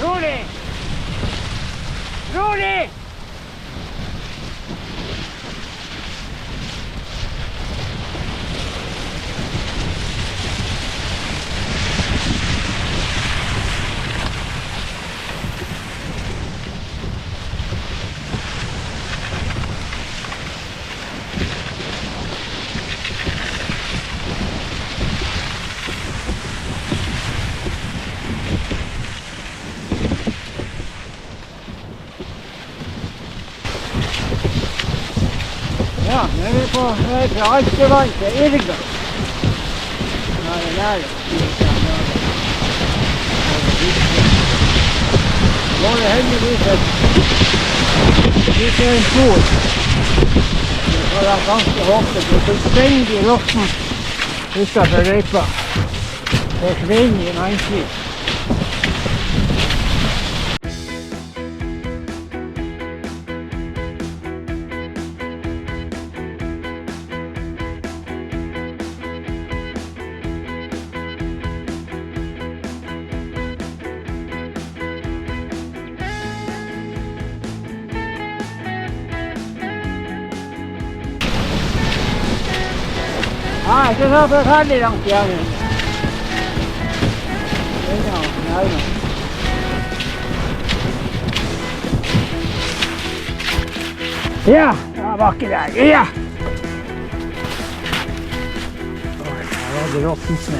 Rolig! Rolig! Ja, nå er vi på vei fra Altevann til Irga. Nå er det der. Nå er det heldigvis en spor. Det var ganske håpet. Det er fullstendig råtten utenfor Røypa. Forsvinner i Mannsvik. Ja, ikke så forferdelig langt igjen. Ja, det var bakke der. Ja! Her var det råttent snø.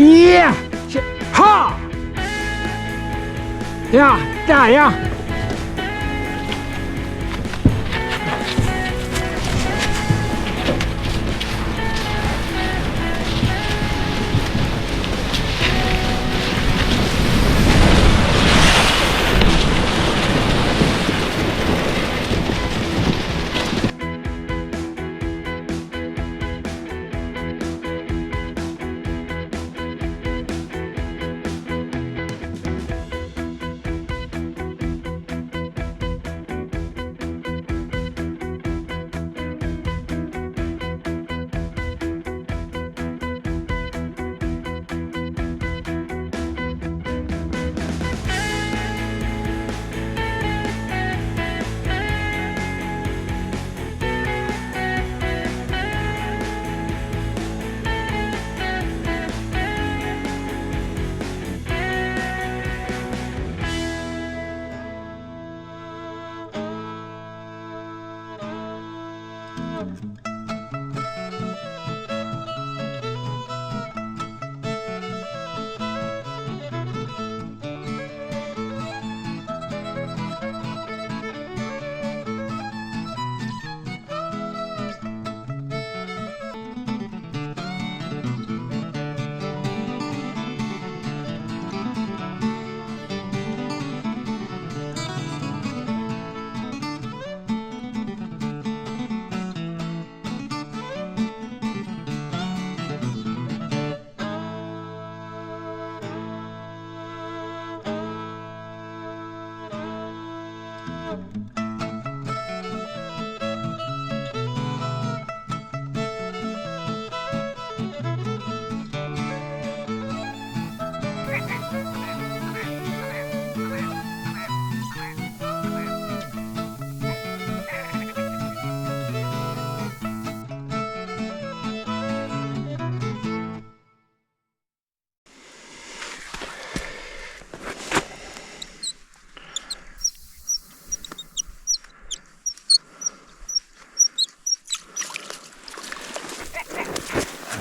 Ja! Ha! Ja, der ja!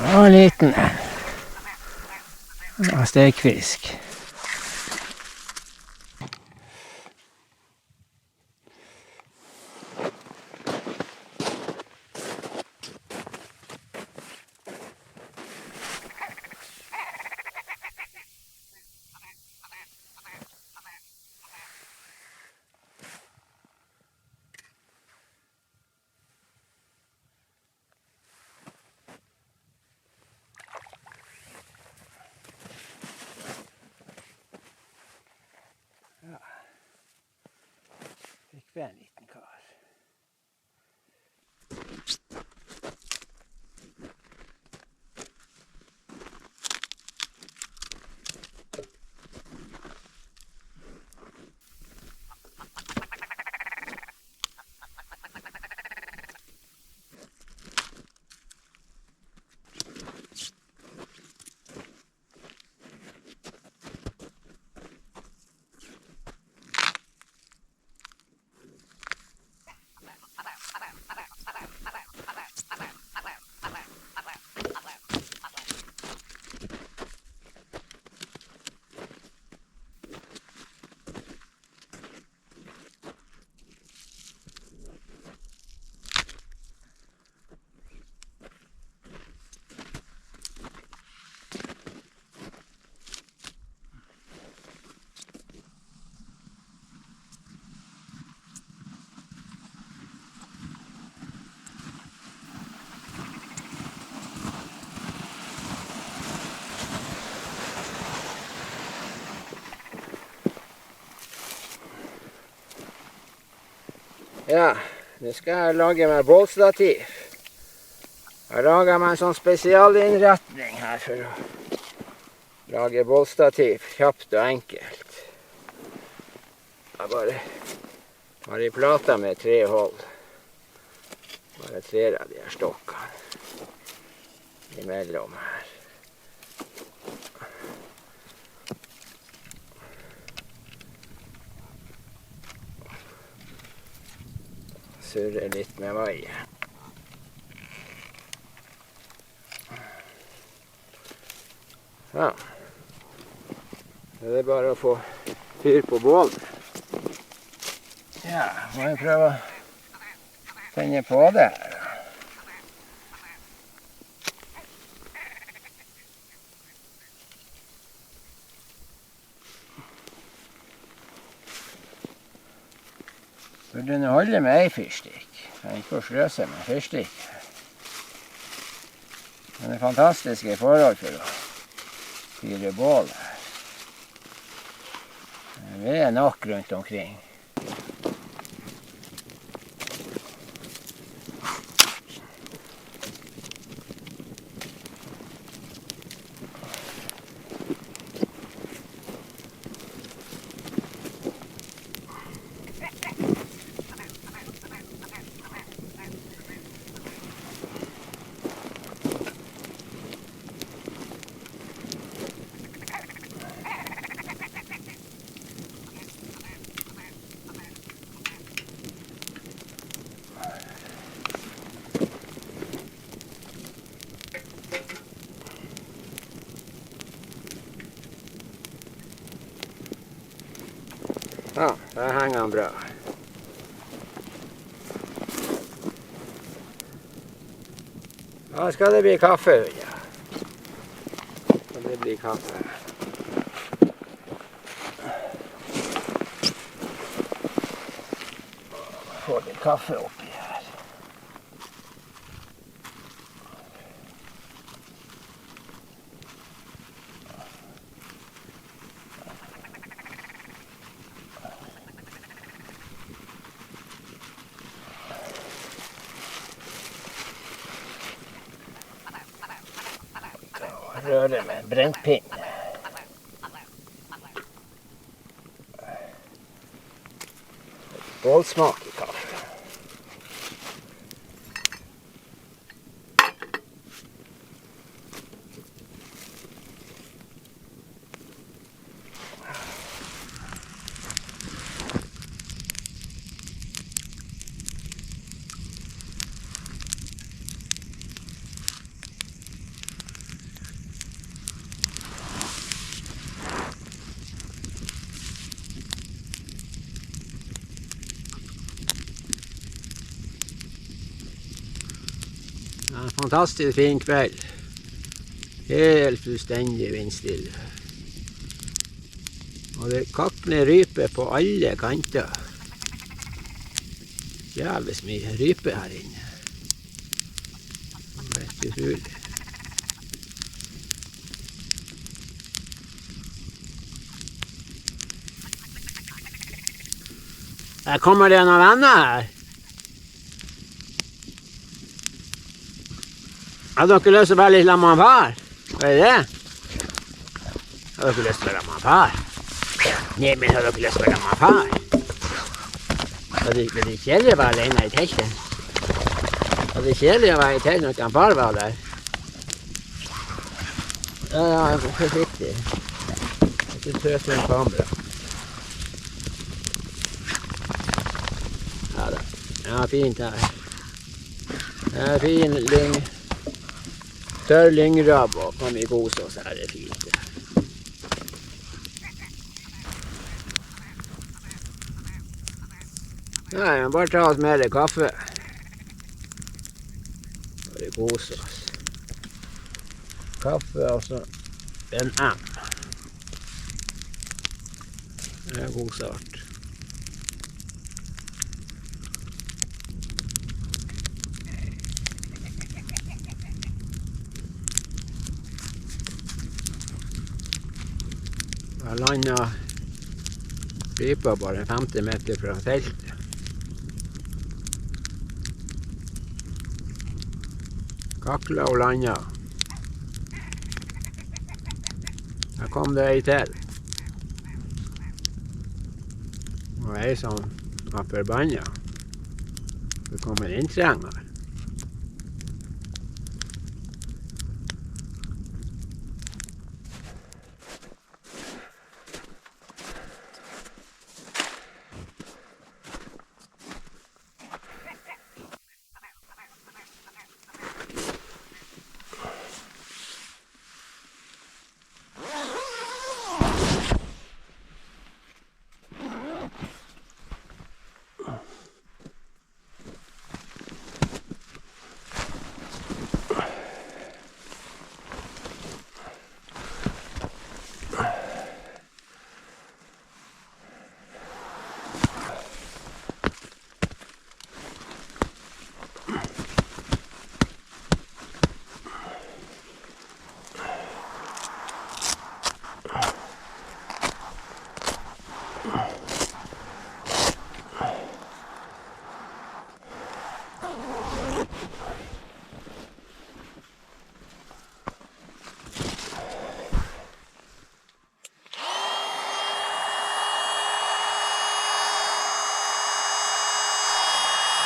Ja, en liten. Ja, stekfisk. Ja. Fikk vi en liten kar. Ja, nå skal jeg lage meg bålstativ. Jeg lager meg en sånn spesialinnretning her for å lage bålstativ kjapt og enkelt. Jeg bare har i plata med 3 hold. Bare 3 av de her stokkene imellom her. Surre litt med vaier. Ja. Det er bare å få fyr på bålet. Ja, må jeg prøve å tenne på det her. Burde nå holde med ei fyrstikk. Jeg kan ikke sløse med fyrstikk. Men det er fantastiske forhold for å fyre bål her. Det er nok rundt omkring. Ja, der henger han bra. Ja, skal det bli kaffe, ja. Skal det bli kaffe. Få litt kaffe oppi her. Røre med en brentpinn. Bålsmak i kaffe. fantastisk fin kveld. Helt fullstendig vindstille. Og det kakler rype på alle kanter. Jævlig mye rype her inne. Det er helt utrolig. Her kommer det noen venner her. Har dere lyst til å være litt sammen med far? Hva er det? Har dere lyst til å være sammen med far? Nei, men har dere lyst til å være sammen med far? Var det kjedelig å være alene i teltet? Var det kjedelig å være i teltet når ikke far var der? Ja, jeg er forsiktig. Jeg tror jeg tar kamera. Ja da. Ja, fint her. Det er fin tørr lyngrabb, og kan vi kose oss her, det er fint. Ja, vi må bare ta oss mer kaffe. Bare kose oss. Kaffe, altså en M. Det er god start. Jeg landet pipa bare 50 meter fra feltet. Kakla og landa. Her kom det ei til. Og ei som var forbanna. Det kom en inntrenger.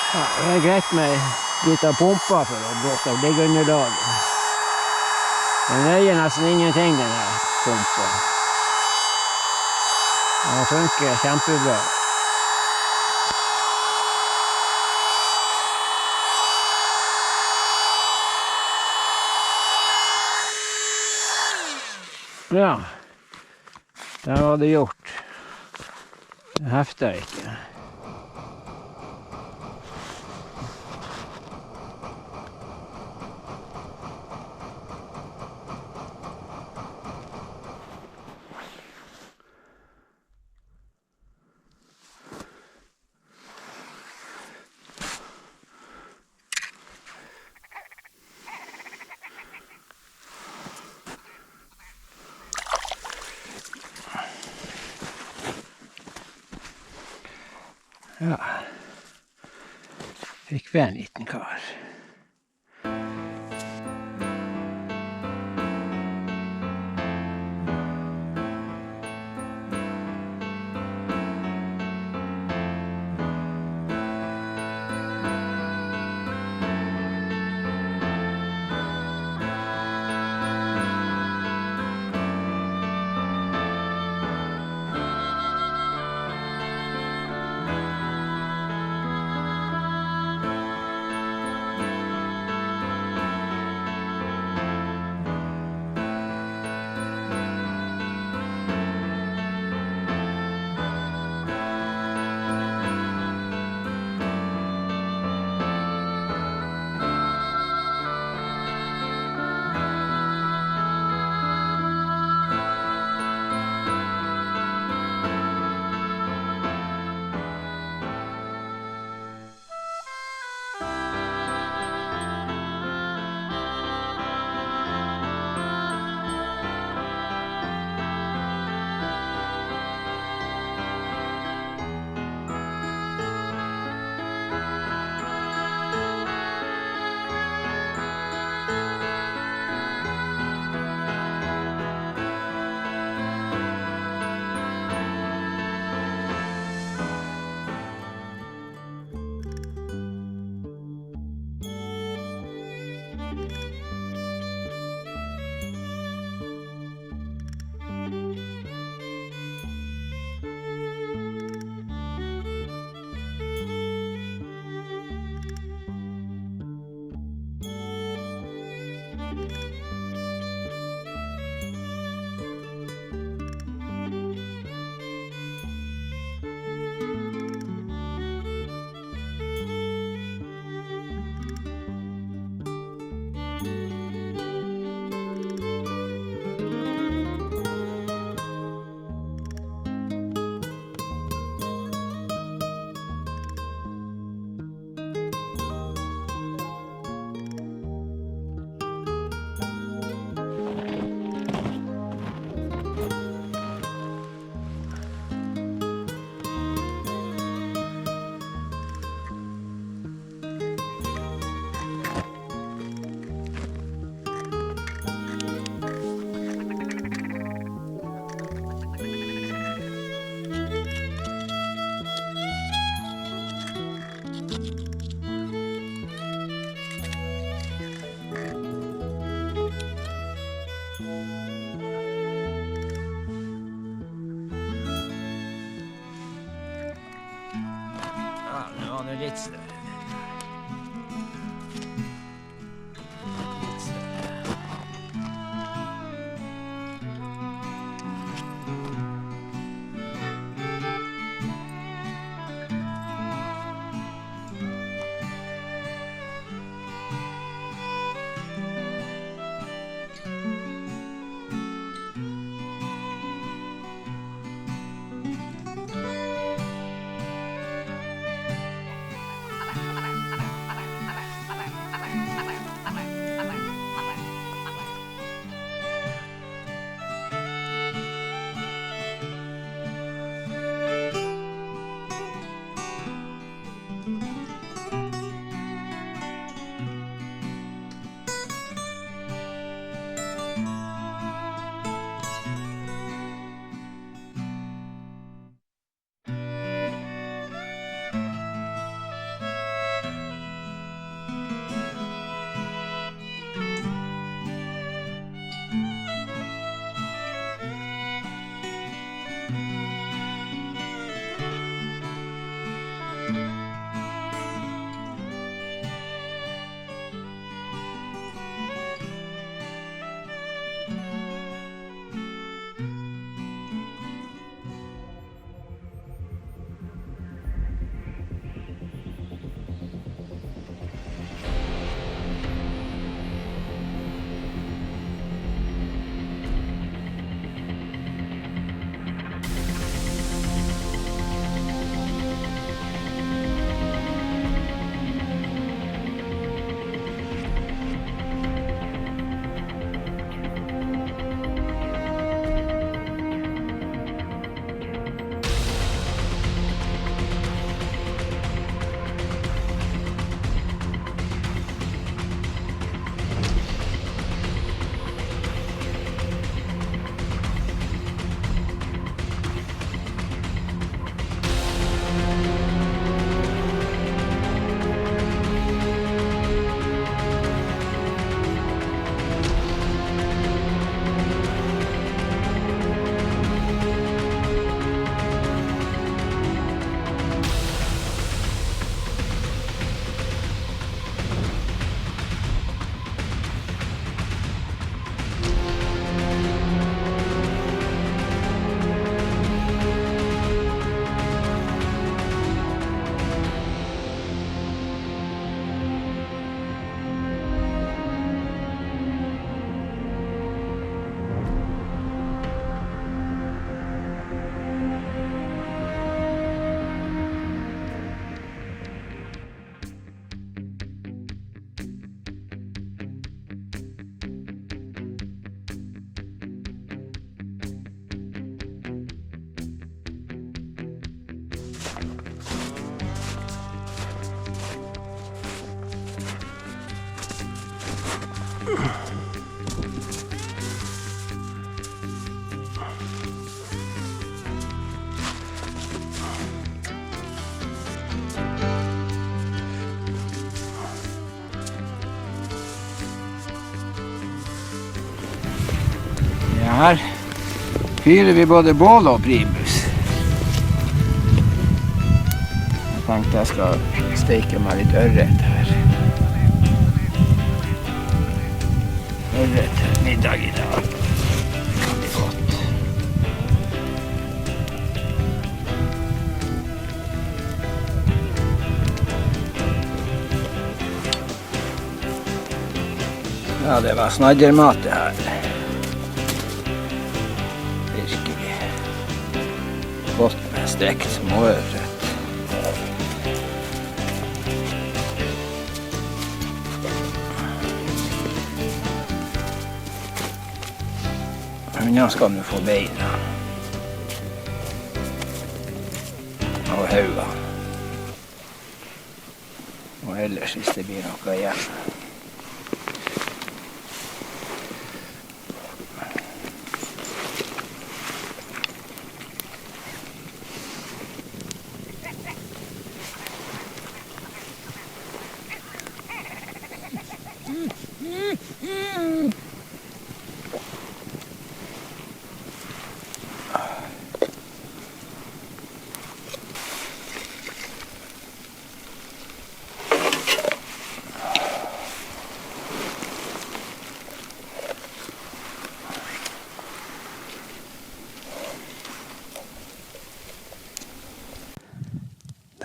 Ja, det er greit med litt av pumpa for å blåse av liggeunderlaget. Den veier nesten ingenting, denne pumpa. Den funker kjempebra. Ja, det var det gjort. Det hefter ikke. Ja, fikk vi en liten kar. litt større enn den her. Litt større. Her fyrer vi både bål og primus. Jeg tenkte jeg skal steke meg litt ørret her. Ørret til middag i dag. Det kan bli godt. Ja, det var snaddermat det her. Godt med stekt småørret. Unna skal du få beina og hauga. Og ellers hvis det blir noe igjen.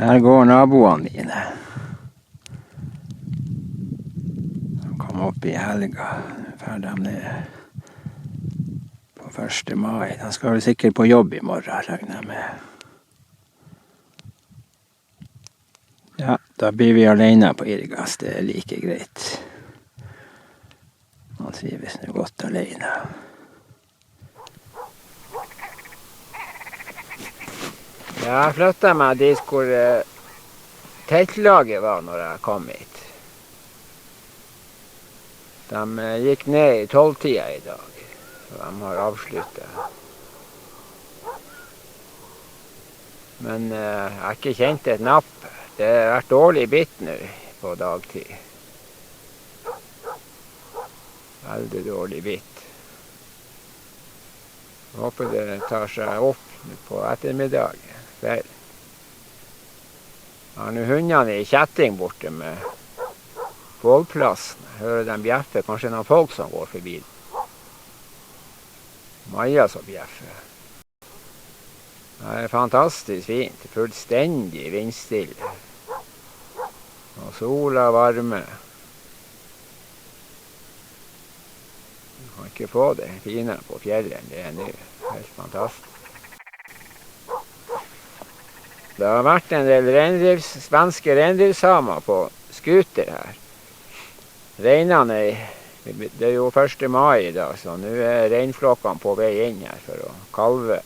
Der går naboene mine. De kom opp i helga. Før de ned på 1. mai. De skal vel sikkert på jobb i morgen, regner jeg med. Ja, da blir vi alene på Irgas. Det er like greit. Man trives nå godt alene. Jeg flyttet meg dit hvor teltlaget var når jeg kom hit. De gikk ned i 12-tida i dag, så de har avsluttet. Men jeg har ikke kjent et napp. Det har vært dårlig bitt nå på dagtid. Veldig dårlig bitt. Jeg håper det tar seg opp på ettermiddagen. Jeg har nå hundene i kjetting borte med bålplassen. Jeg hører dem bjeffe, kanskje noen folk som går forbi. Maja som bjeffer. Det er fantastisk fint, fullstendig vindstille. Og sola varme. Du kan ikke få det finere på fjellet, det er nå helt fantastisk. Det har vært en del svenske reindriftssamer på skuter her. Reinene, det er jo 1. mai i dag, så nå er reinflokkene på vei inn her for å kalve.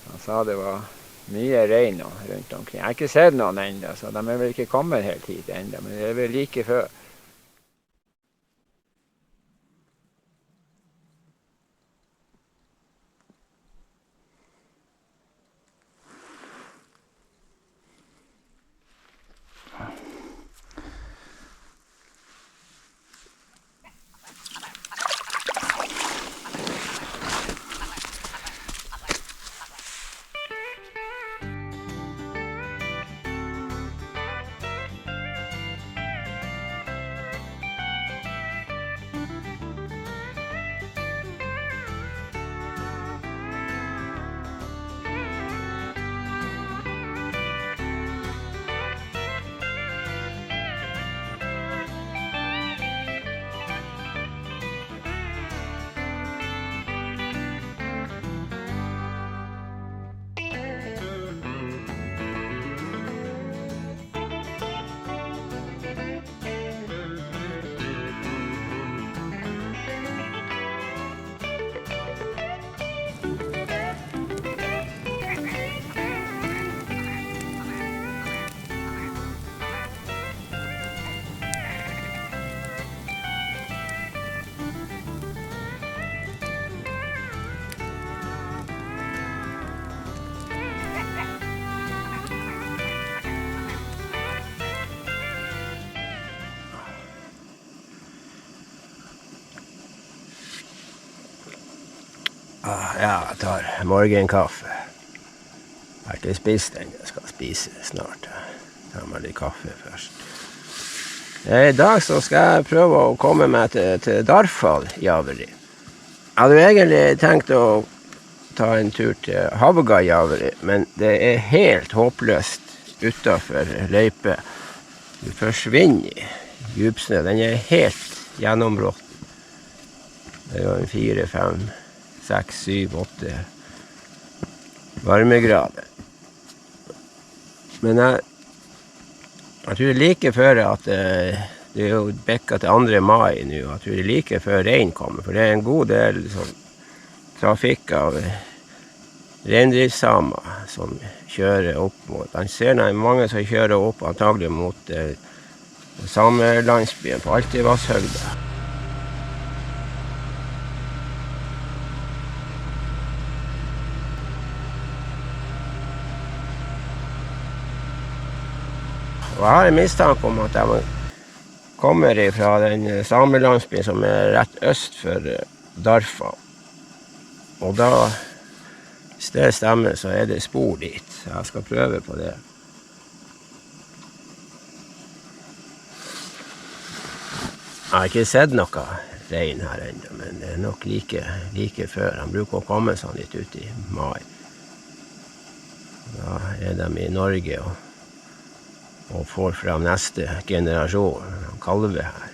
Han sa det var mye rein rundt omkring. Jeg har ikke sett noen enda, så de er vel ikke kommet helt hit enda, men det er vel like før. Ja, jeg tar morgenkaffe. Jeg har ikke spist den, jeg skal spise snart. Jeg tar meg litt kaffe først. I dag så skal jeg prøve å komme meg til Darfall Javeri. Jeg hadde jo egentlig tenkt å ta en tur til Havga Javeri, men det er helt håpløst utenfor løype. Du forsvinner i djupsnø, den er helt gjennombrått. Det er jo en 4, 5, 6, 7, 8 varmegrader. Men jeg tror det er like før at det er jo bekka til 2. mai nå, jeg tror det er like før regn kommer, for det er en god del sånn, trafikk av reindriftssamer som kjører opp mot. Han ser mange som kjører opp antagelig mot samelandsbyen på Altivasshøgda. Og jeg har en mistanke om at de kommer fra den samelandsbyen som er rett øst for Darfall. Og da, hvis det stemmer, så er det spor dit. Så jeg skal prøve på det. Jeg har ikke sett noe rein her enda, men det er nok like før. Han bruker å komme sånn litt ut i mai. Da er de i Norge og får frem neste generasjon kalve her.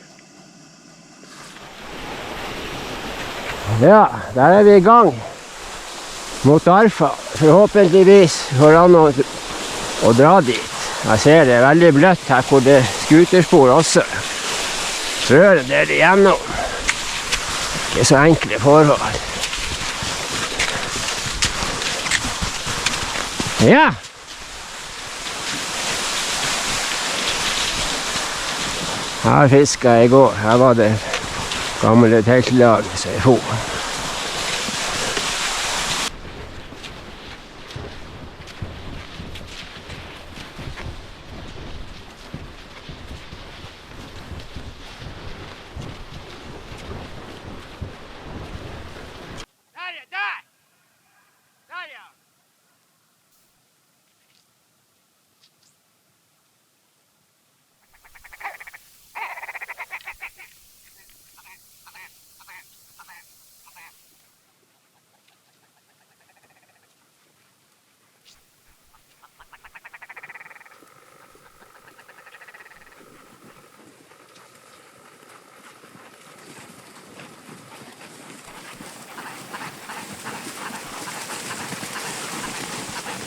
Ja, der er vi i gang mot Arfa. Forhåpentligvis får han å dra dit. Jeg ser det er veldig bløtt her hvor det er skuterspor også. Frøren der igjennom. Ikke så enkle forhold. Ja! Her fisket jeg i går. Her var det gamle teltlaget som jeg får.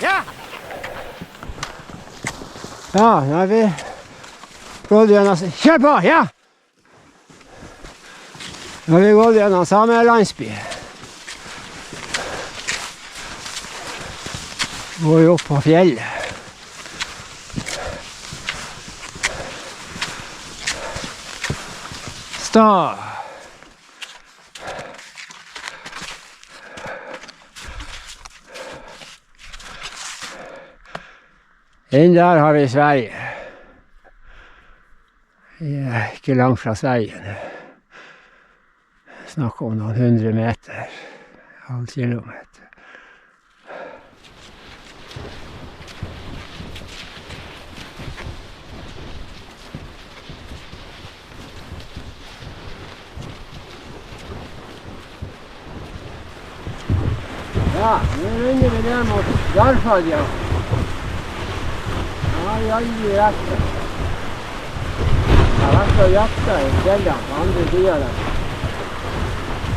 Ja! Ja, nå har vi gått gjennom... Kjør på, ja! Nå har vi gått gjennom samelandsby. Går jo opp på fjellet. Stad. Inn der har vi Sverige. Vi er ikke langt fra Sverige. Snakk om noen 100 meter, halv kilometer. Ja, nå runder vi ned mot Jarfadja. Ja, jeg har aldri rett. Jeg har vært og jaktet i fjellene på andre siden der.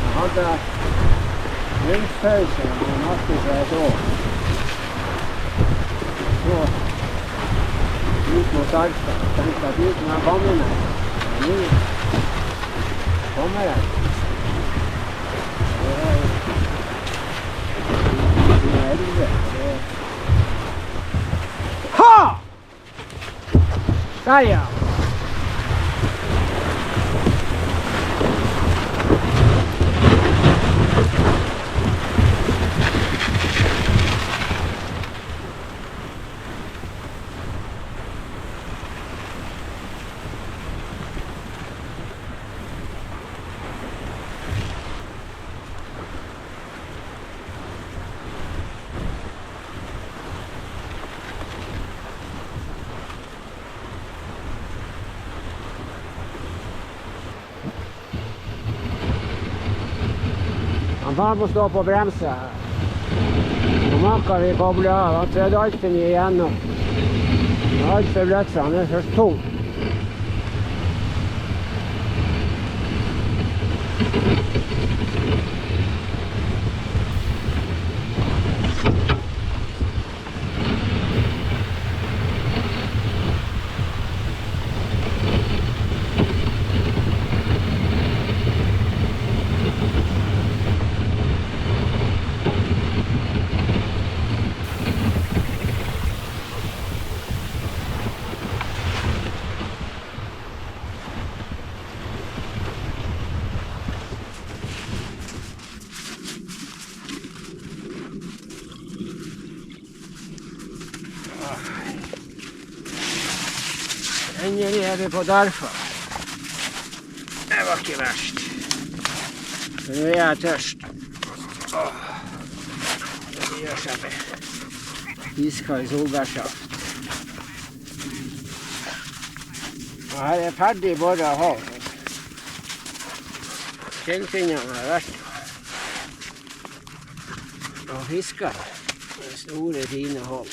Jeg hadde grunnspause med natten for et år. Så ut mot Arfa. Jeg tenkte at ut med vannene. Nå kommer jeg. Det er 11. Ha! Der, ja. Han far må stå på bremse her. Nå makker vi kobler av. Han trødde alt for mye igjennom. Det er alt for bløtt, så han er først tung. Endelig er vi på Darfa. Det var ikke verst. Men nå er jeg tørst. Det gjør seg med iskald solbærsaft. Og her er ferdig borret hav. Fjellfinnene har vært og fisket Store, fine hold.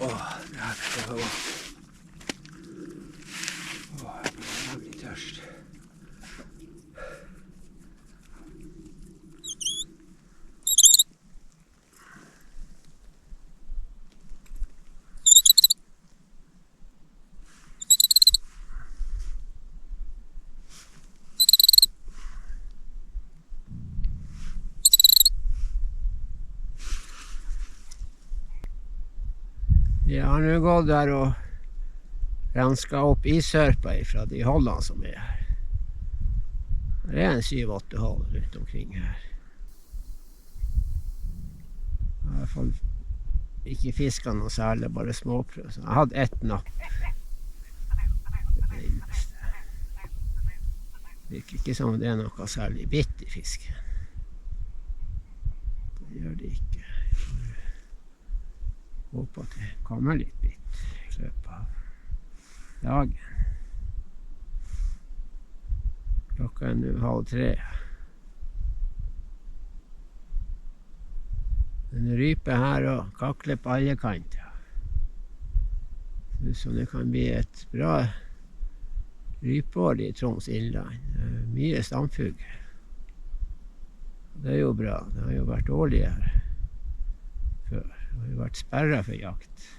Det her skal være godt. Jeg blir jævlig tørst. Jeg har nå gått der og rensket opp ishørpa fra de holdene som er her. Det er en 7-8 hold rundt omkring her. Jeg har i hvert fall ikke fisket noe særlig, bare småprøv. Så jeg hadde ett napp. Det eneste. Det virker ikke som det er noe særlig bitt i fisken. Det gjør det ikke. Håper at det kommer litt bitt i løpet av dagen. Klokka er nå 2:30. Den ryper her og kakler på alle kanter. Så det kan bli et bra rypeår i Troms Innland. Mye stamfugl. Det er jo bra. Det har jo vært dårlig her før. Det har jo vært sperret for jakt.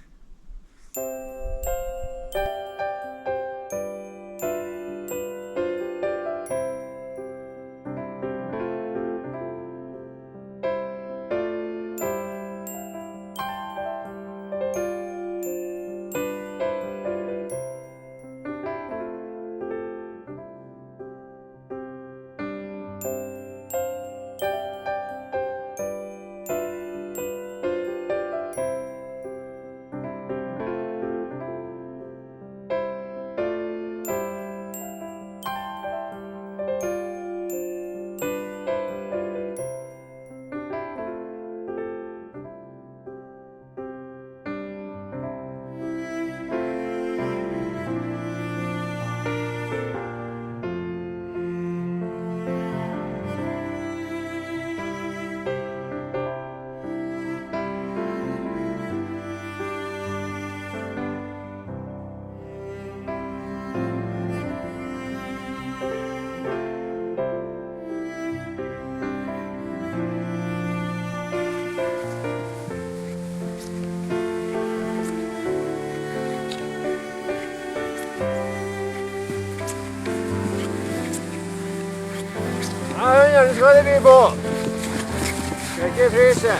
Nå skal det bli bål. Skal ikke fryse.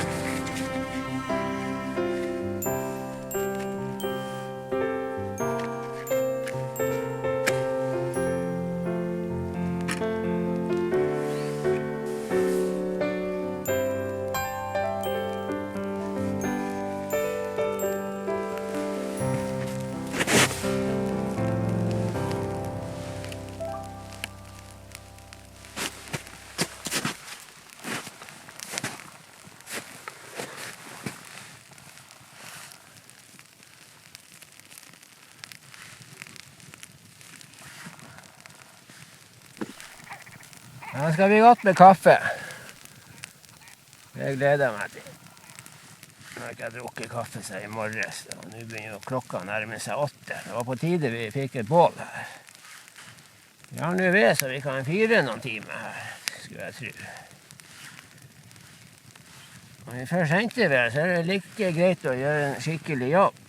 Nå skal vi godt med kaffe. Det gleder jeg meg til. Nå har ikke jeg drukket kaffe siden i morges, og nå begynner klokka å nærme seg 8. Det var på tide vi fikk et bål her. Vi har nå ved så vi kan fyre noen timer her, skulle jeg tro. Når vi først henter ved, så er det like greit å gjøre en skikkelig jobb.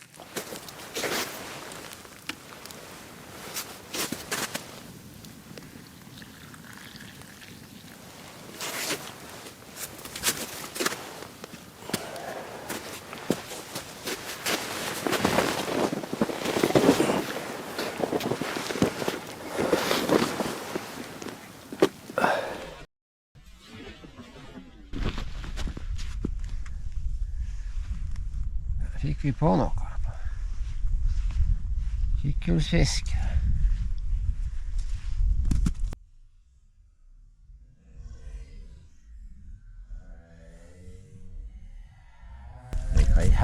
Fikk vi på noe. Kikkhullsfisk.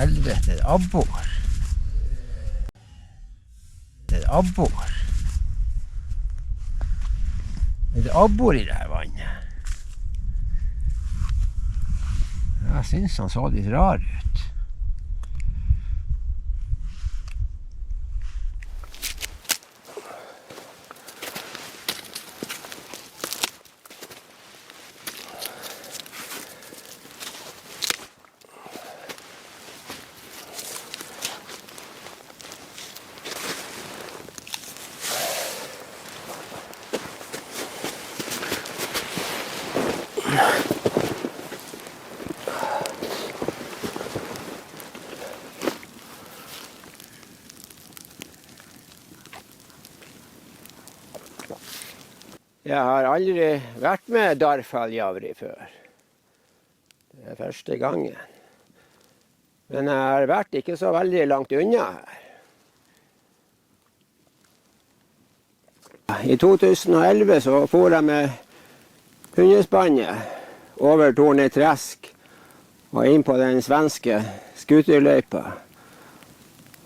helvete, et abbor. Det er et abbor. Det er et abbor i det her vannet. Jeg synes han så litt rar ut. Jeg har aldri vært med Darfallgjavri før. Det er første gangen. Men jeg har vært ikke så veldig langt unna her. I 2011 så for jeg med hundespannet over Torneträsk og inn på den svenske skuterløypa.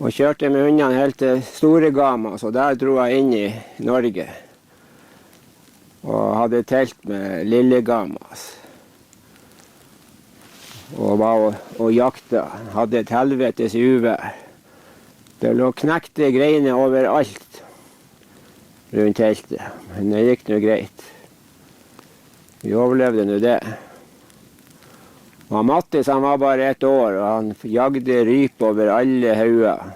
Og kjørte med hundene helt til Storegamas, og der dro jeg inn i Norge. Og hadde telt med Lillegamas. Og var og jakta. Hadde et helvetes uvær. Det lå knekte greiner overalt rundt teltet. Men det gikk nå greit. Vi overlevde nå det. Og Mattis han var bare 1 år, og han jagde ryp over alle hauger.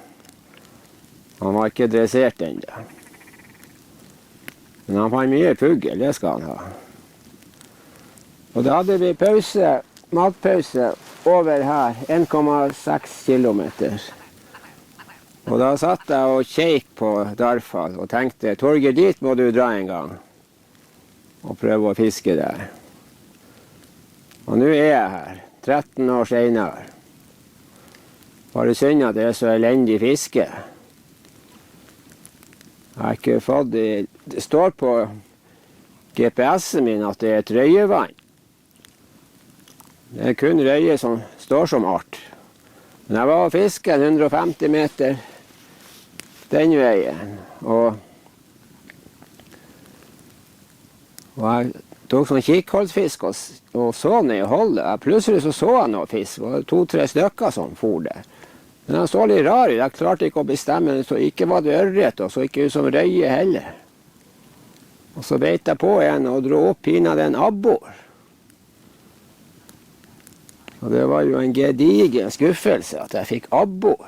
Han var ikke dressert ennå. Men han fant mye fugl, det skal han ha. Og da hadde vi matpause over her, 1,6 kilometer. Og da satt jeg og kjekk på Darfall og tenkte, Torger, dit må du dra en gang. Og prøve å fiske der. Og nå er jeg her, 13 år senere. Bare synd at det er så elendig fiske. Jeg har ikke fått det står på GPS-en min at det er et røyevann. Det er kun røye som står som art. Men jeg var og fisket 150 meter den veien. Og jeg tok sånn kikkholdsfisk og så ned i holdet. Plutselig så jeg noe fisk, og 2-3 stykker som for der. Men han så litt rar ut. Jeg klarte ikke å bestemme, så ikke var det ørret, og så ikke ut som røye heller. Og så beit jeg på en og dro opp pinadø en abbor. Og det var jo en gedigen skuffelse at jeg fikk abbor.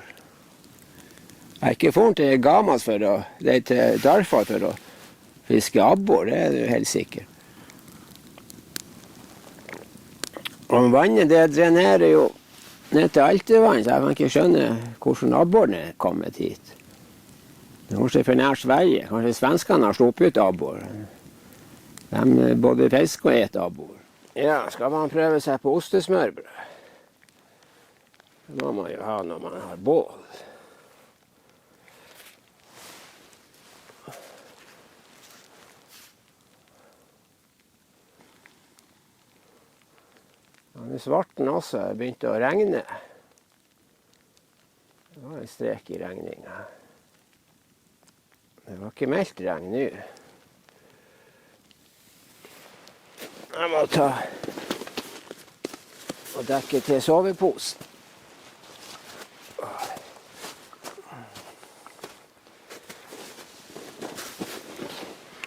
Jeg er ikke foran til Gamas til Darfall for å fiske abbor, det er jo helt sikkert. Og vannet det drenerer jo ned til Altevann, så jeg kan ikke skjønne hvordan abborene er kommet hit. Det er kanskje for nær Sverige. Kanskje svenskene har sluppet ut abbor. De både fisk og et abbor. Ja, skal man prøve seg på ostesmørbrød? Det må man jo ha når man har bål. Nå svarten også begynte å regne. Det var en strek i regninga. Det var ikke meldt regn nå. Jeg må ta og dekke til soveposen.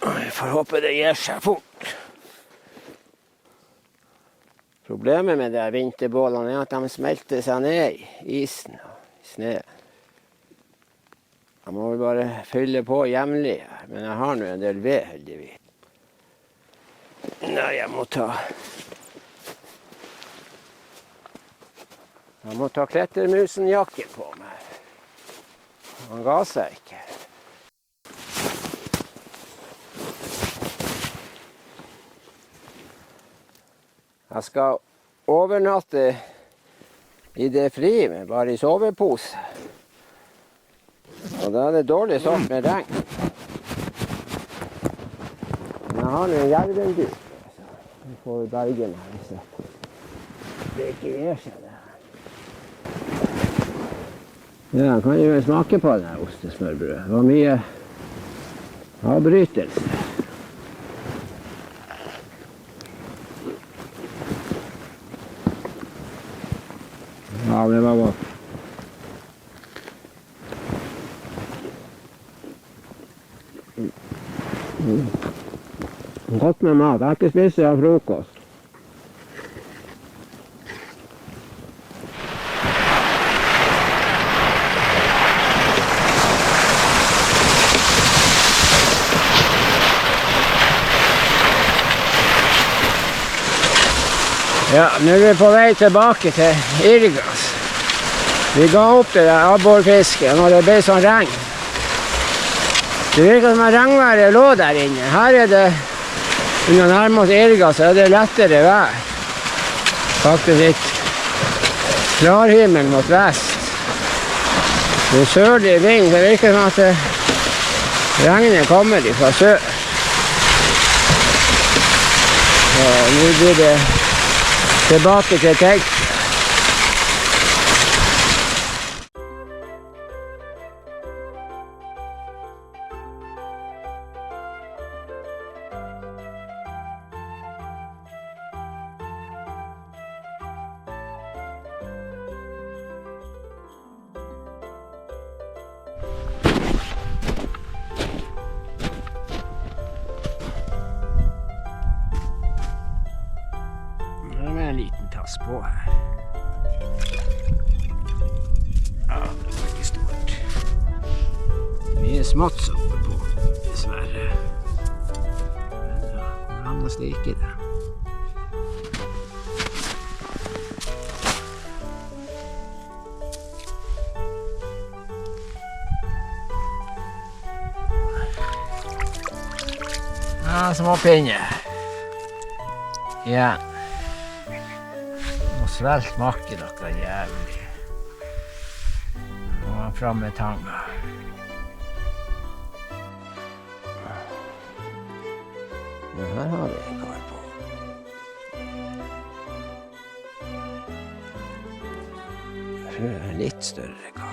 Jeg får håpe det gir seg fort. Problemet med de vinterbålene er at de smelter seg ned i isen og snøen. Jeg må vel bare fylle på jevnlig her, men jeg har nå en del ved, heldigvis. Nei, jeg må ta klettermusenjakke på meg. Han ga seg ikke. Jeg skal overnatte i det fri, men bare i sovepose. Og da er det dårlig sånn med regn. Men jeg har en jervendyr, så jeg får berge meg hvis det ikke gjør seg det her. Ja, kan jo smake på det her ostesmørbrødet. Det var mye avbrytelse. Ja, det var godt. Godt med mat. Jeg har ikke spist siden frokost. Ja, nå er vi på vei tilbake til Irgas. Vi ga opp det der abborfisket når det ble sånn regn. Det virker som at regnværet lå der inne. Her er det, under nærmest Irgas, så er det lettere vær. Faktisk litt klarhimmel mot vest. Det er sørlig vind, så det virker som at regnet kommer fra sør. Og nå blir det tilbake til teltet. En liten tass på her. Ja, det var ikke stort. Mye smått oppe på, dessverre. Men ja, hvordan å steke det? Ja, små pinner. Ja. Svelt makke dere jævlig. Og fram med tanga. Men her har vi en kar på. Jeg tror det er en litt større kar.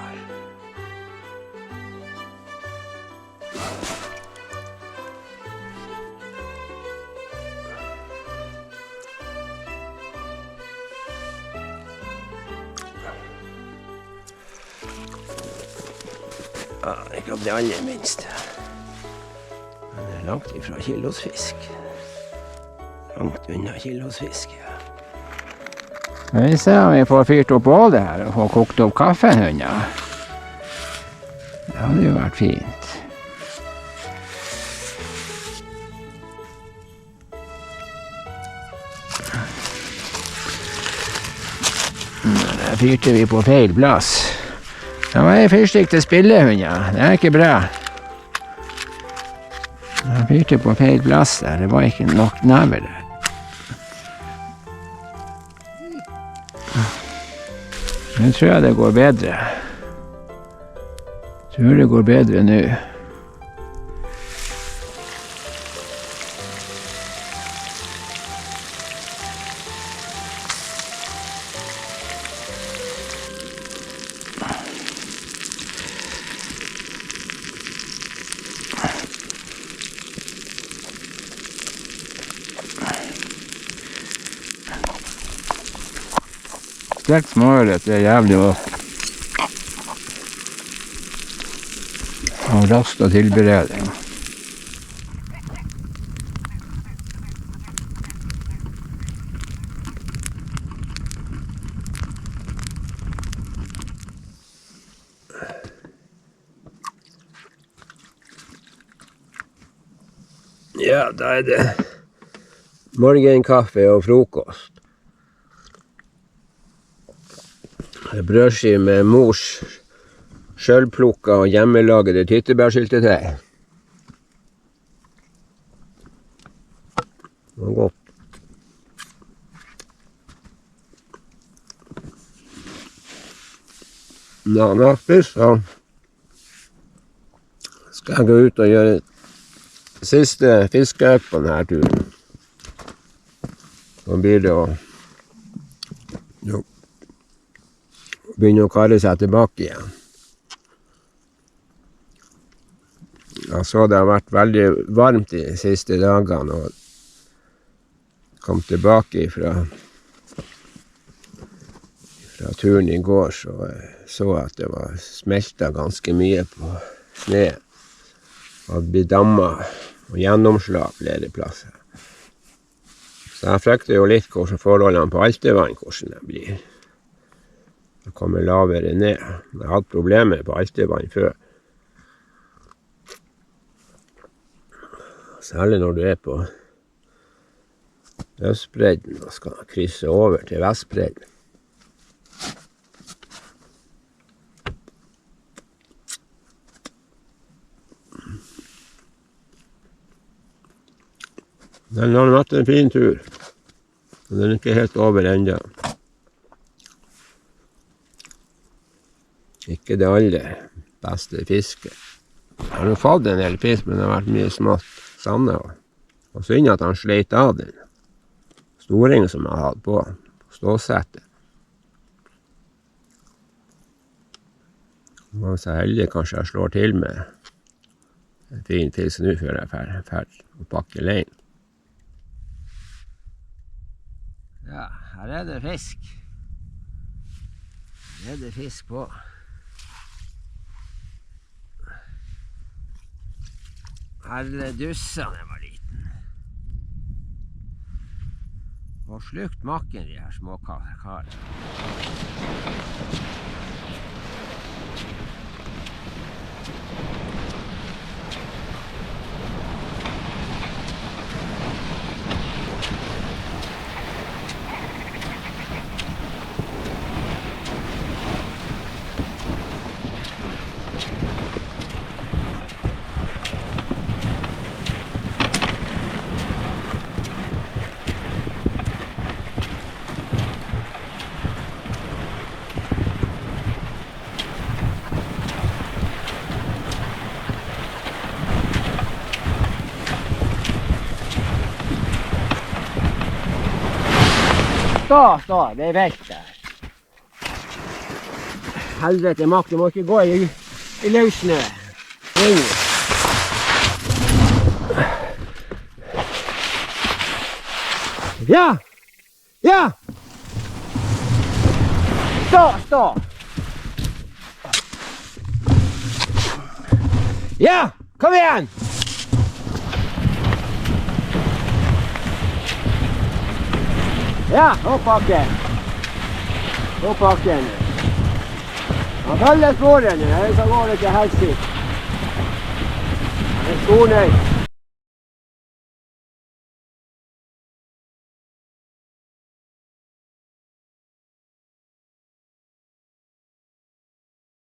Ja, ikke av det aller minste. Den er langt ifra kilosfisk. Langt unna kilosfisk, ja. Vi ser om vi får fyrt opp bålet her og får kokt opp kaffen, ja. Det hadde jo vært fint. Der fyrte vi på feil plass. Det var en fyrstikk til spillehund, ja. Det er ikke bra. Jeg fyrte på feil plass der. Det var ikke nok naver der. Nå tror jeg det går bedre. Jeg tror det går bedre nå. Stekt småret er jævlig godt. Og raskt å tilberede. Ja, da er det morgenkaffe og frokost. Brødskive med mors sjølplukka og hjemmelagede tyttebærsyltetøy. Det var godt. Når han har spist, så skal jeg gå ut og gjøre siste fiskeøkt på denne turen. Så blir det å begynne å karre seg tilbake igjen. Så det har vært veldig varmt de siste dagene, og kom tilbake fra turen i går, så at det var smeltet ganske mye på snø, og blitt dammet og gjennomslag flere plasser. Så jeg frykter jo litt hvordan forholdene på Altevann, hvordan det blir. Det kommer lavere ned. Jeg har hatt problemer på Altevann før. Særlig når du på østbredden og skal krysse over til vestbredden. Den har vært en fin tur. Den er ikke helt over enda. Ikke det aller beste fisket. Jeg har jo fått en del fisk, men det har vært mye smått sanne. Og synd at han sleit av den storing som jeg hadde på ståsettet. Jeg var så heldig kanskje jeg slår til med en fin fisk nå før jeg er ferdig og pakker lein. Ja, her det fisk. Her det fisk på. Her dussa da jeg var liten. Og slukt makken de her små karene. Stå, det er velt der. Helvete, Mack, du må ikke gå i løssnø. Ja! Ja! Stå! Ja! Kom igjen! Ja, opp bakken. Han følger sporet nå, så går det til helsike. Han er skornøyd.